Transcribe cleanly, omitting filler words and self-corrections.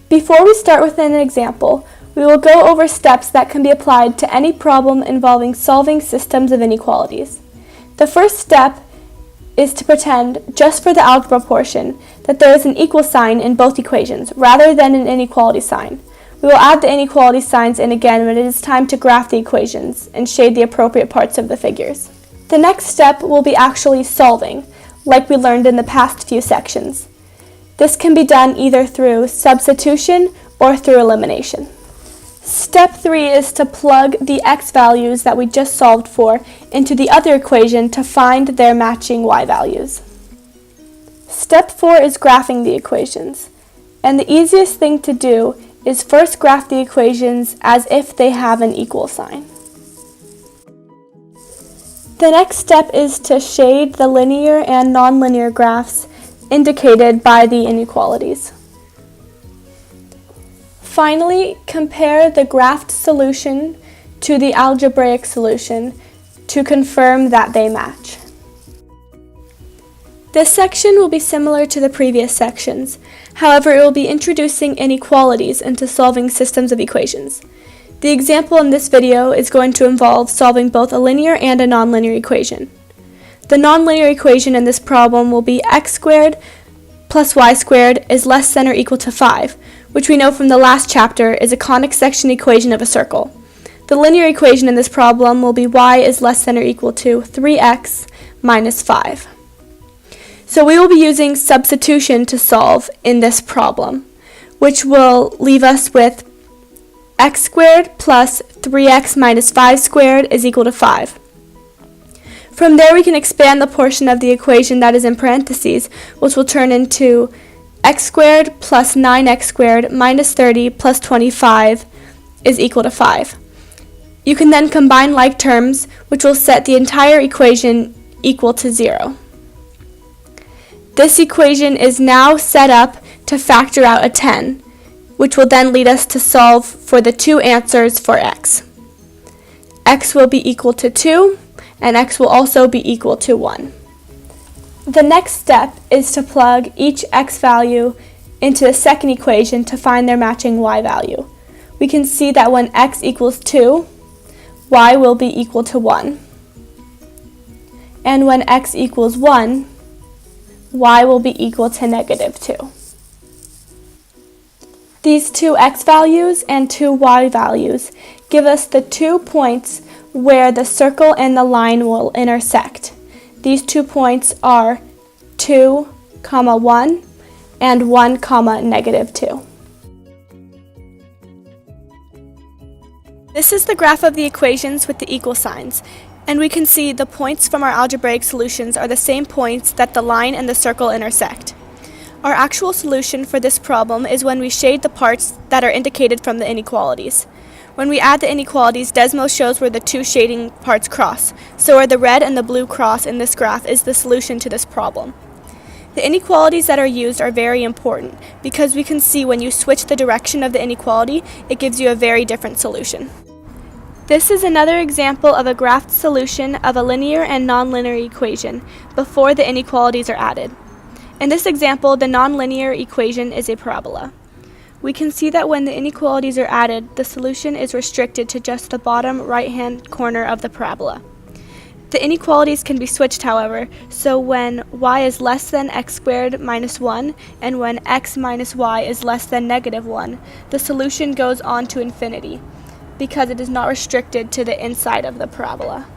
Before we start with an example, we will go over steps that can be applied to any problem involving solving systems of inequalities. The first step is to pretend, just for the algebra portion, that there is an equal sign in both equations, rather than an inequality sign. We will add the inequality signs in again when it is time to graph the equations and shade the appropriate parts of the figures. The next step will be actually solving, like we learned in the past few sections. This can be done either through substitution or through elimination. Step 3 is to plug the x values that we just solved for into the other equation to find their matching y values. Step 4 is graphing the equations, and the easiest thing to do is first graph the equations as if they have an equal sign. The next step is to shade the linear and nonlinear graphs indicated by the inequalities. Finally, compare the graphed solution to the algebraic solution to confirm that they match. This section will be similar to the previous sections. However, it will be introducing inequalities into solving systems of equations. The example in this video is going to involve solving both a linear and a nonlinear equation. The nonlinear equation in this problem will be x squared plus y squared is less than or equal to 5, which we know from the last chapter is a conic section equation of a circle. The linear equation in this problem will be y is less than or equal to 3x minus 5. So we will be using substitution to solve in this problem, which will leave us with x squared plus 3x minus 5 squared is equal to 5. From there we can expand the portion of the equation that is in parentheses, which will turn into x squared plus 9x squared minus 30 plus 25 is equal to 5. You can then combine like terms, which will set the entire equation equal to 0. This equation is now set up to factor out a 10, which will then lead us to solve for the two answers for x. X will be equal to 2, and x will also be equal to 1. The next step is to plug each x value into the second equation to find their matching y value. We can see that when x equals 2, y will be equal to 1. And when x equals 1, y will be equal to negative 2. These two x values and two y values give us the 2 points where the circle and the line will intersect. These 2 points are 2, 1 and 1, negative 2. This is the graph of the equations with the equal signs, and we can see the points from our algebraic solutions are the same points that the line and the circle intersect. Our actual solution for this problem is when we shade the parts that are indicated from the inequalities. When we add the inequalities, Desmos shows where the two shading parts cross, so where the red and the blue cross in this graph is the solution to this problem. The inequalities that are used are very important because we can see when you switch the direction of the inequality, it gives you a very different solution. This is another example of a graphed solution of a linear and nonlinear equation before the inequalities are added. In this example, the nonlinear equation is a parabola. We can see that when the inequalities are added, the solution is restricted to just the bottom right-hand corner of the parabola. The inequalities can be switched, however, so when y is less than x squared minus 1 and when x minus y is less than negative 1, the solution goes on to infinity because it is not restricted to the inside of the parabola.